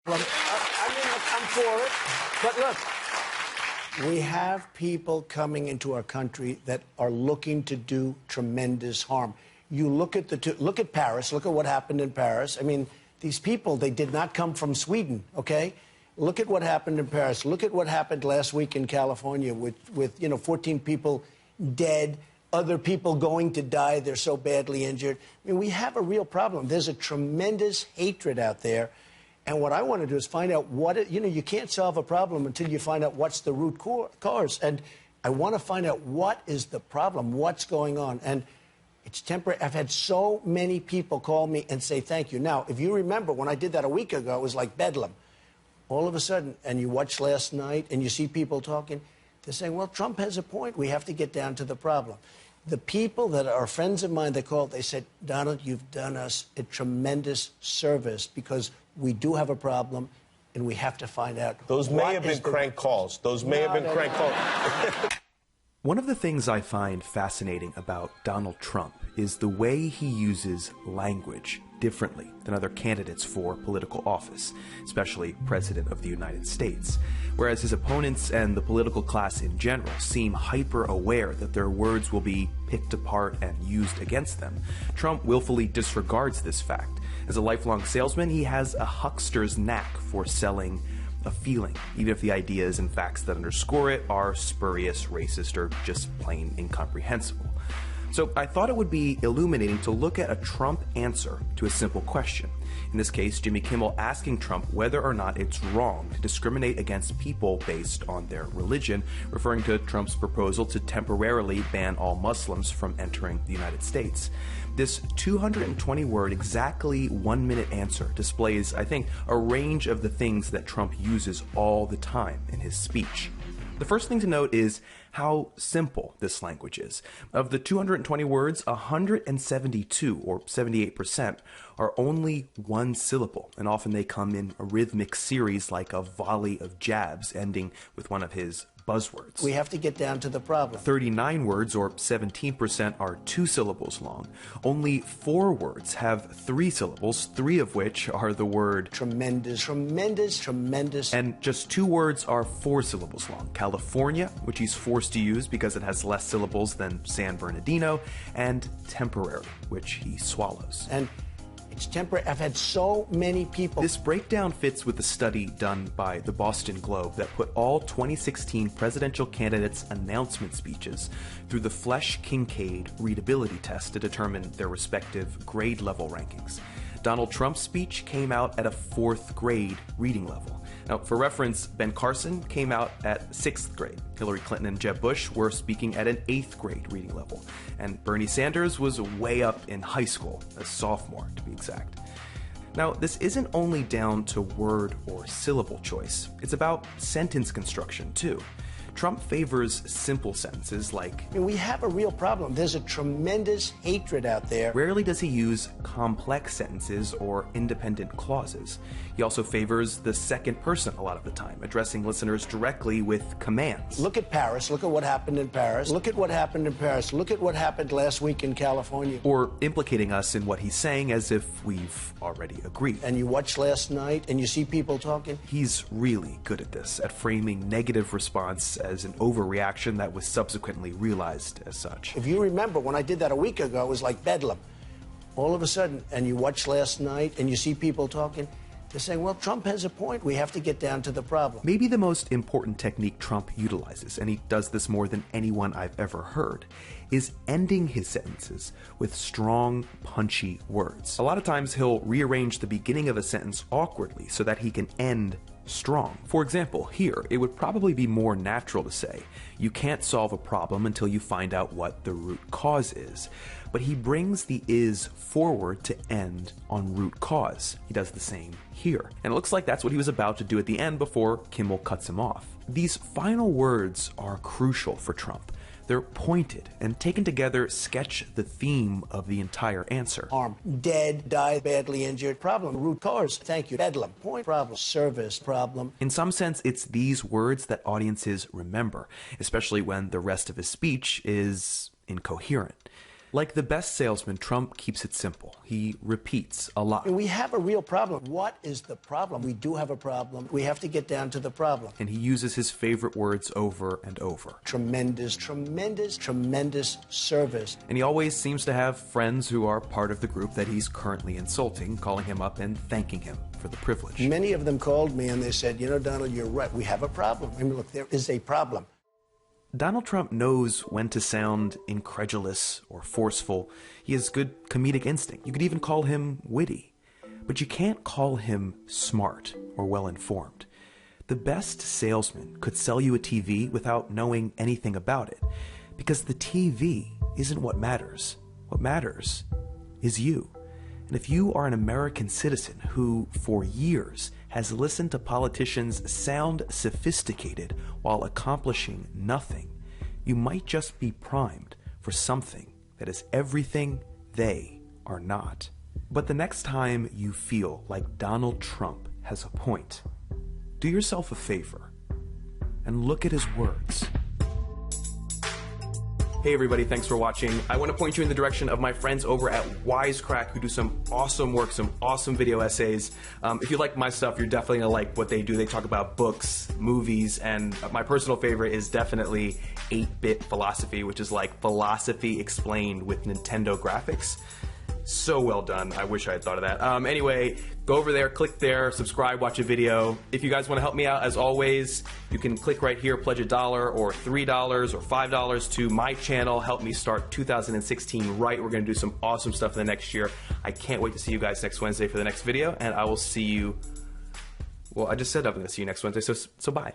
Well, I'm for it. But look, we have people coming into our country that are looking to do tremendous harm. You look at look at Paris. Look at what happened in Paris. I mean, these people, they did not come from Sweden, okay? Look at what happened in Paris. Look at what happened last week in California with 14 people dead, other people going to die. They're so badly injured. I mean, we have a real problem. There's a tremendous hatred out there. And what I want to do is find out you can't solve a problem until you find out what's the root cause. And I want to find out what is the problem, what's going on. And it's temporary. I've had so many people call me and say thank you. Now, if you remember, when I did that a week ago, it was like bedlam. All of a sudden, and you watch last night and you see people talking, they're saying, well, Trump has a point. We have to get down to the problem. The people that are friends of mine that called, they said, Donald, you've done us a tremendous service because we do have a problem and we have to find out. Those may have been crank calls. Those may have been crank calls. One of the things I find fascinating about Donald Trump is the way he uses language differently than other candidates for political office, especially President of the United States. Whereas his opponents and the political class in general seem hyper-aware that their words will be picked apart and used against them, Trump willfully disregards this fact. As a lifelong salesman, he has a huckster's knack for selling a feeling, even if the ideas and facts that underscore it are spurious, racist, or just plain incomprehensible. So I thought it would be illuminating to look at a Trump answer to a simple question. In this case, Jimmy Kimmel asking Trump whether or not it's wrong to discriminate against people based on their religion, referring to Trump's proposal to temporarily ban all Muslims from entering the United States. This 220-word, exactly 1-minute answer displays, I think, a range of the things that Trump uses all the time in his speech. The first thing to note is how simple this language is. Of the 220 words, 172, or 78%, are only one syllable, and often they come in a rhythmic series like a volley of jabs ending with one of his buzzwords. We have to get down to the problem. 39 words, or 17%, are 2 syllables long. Only 4 words have 3 syllables, 3 of which are the word tremendous, tremendous, tremendous. And just 2 words are 4 syllables long. California, which he's forced to use because it has less syllables than San Bernardino, and temporary, which he swallows. And it's temporary. I've had so many people. This breakdown fits with the study done by the Boston Globe that put all 2016 presidential candidates' announcement speeches through the Flesch-Kincaid readability test to determine their respective grade level rankings. Donald Trump's speech came out at a 4th grade reading level. Now, for reference, Ben Carson came out at 6th grade. Hillary Clinton and Jeb Bush were speaking at an 8th grade reading level. And Bernie Sanders was way up in high school, a sophomore to be exact. Now, this isn't only down to word or syllable choice. It's about sentence construction, too. Trump favors simple sentences like, we have a real problem. There's a tremendous hatred out there. Rarely does he use complex sentences or independent clauses. He also favors the second person a lot of the time, addressing listeners directly with commands. Look at Paris. Look at what happened in Paris. Look at what happened in Paris. Look at what happened last week in California. Or implicating us in what he's saying as if we've already agreed. And you watch last night and you see people talking. He's really good at this, at framing negative response as an overreaction that was subsequently realized as such. If you remember, when I did that a week ago, it was like bedlam. All of a sudden, and you watch last night and you see people talking, they're saying, well, Trump has a point. We have to get down to the problem. Maybe the most important technique Trump utilizes, and he does this more than anyone I've ever heard, is ending his sentences with strong, punchy words. A lot of times he'll rearrange the beginning of a sentence awkwardly so that he can end strong. For example, here, it would probably be more natural to say, you can't solve a problem until you find out what the root cause is. But he brings the is forward to end on root cause. He does the same here. And it looks like that's what he was about to do at the end before Kimmel cuts him off. These final words are crucial for Trump. They're pointed and taken together sketch the theme of the entire answer. Harm, dead, died, badly injured, problem, root cause, thank you, bedlam, point, problem, service, problem. In some sense, it's these words that audiences remember, especially when the rest of his speech is incoherent. Like the best salesman, Trump keeps it simple. He repeats a lot. We have a real problem. What is the problem? We do have a problem. We have to get down to the problem. And he uses his favorite words over and over. Tremendous, tremendous, tremendous service. And he always seems to have friends who are part of the group that he's currently insulting, calling him up and thanking him for the privilege. Many of them called me and they said, you know, Donald, you're right. We have a problem. I mean, look, there is a problem. Donald Trump knows when to sound incredulous or forceful. He has good comedic instinct. You could even call him witty. But you can't call him smart or well-informed. The best salesman could sell you a TV without knowing anything about it, because the TV isn't what matters. What matters is you. And if you are an American citizen who, for years, has listened to politicians sound sophisticated while accomplishing nothing, you might just be primed for something that is everything they are not. But the next time you feel like Donald Trump has a point, do yourself a favor and look at his words. Hey everybody, thanks for watching. I want to point you in the direction of my friends over at Wisecrack, who do some awesome work, some awesome video essays. If you like my stuff, you're definitely going to like what they do. They talk about books, movies, and my personal favorite is definitely 8-Bit Philosophy, which is like philosophy explained with Nintendo graphics. So well done. I wish I had thought of that. Anyway, go over there, click there, subscribe, watch a video. If you guys want to help me out, as always, you can click right here, pledge $1 or $3 or $5 to my channel. Help me start 2016 right. We're going to do some awesome stuff in the next year. I can't wait to see you guys next Wednesday for the next video, and I will see you. Well, I just said I'm going to see you next Wednesday, so bye.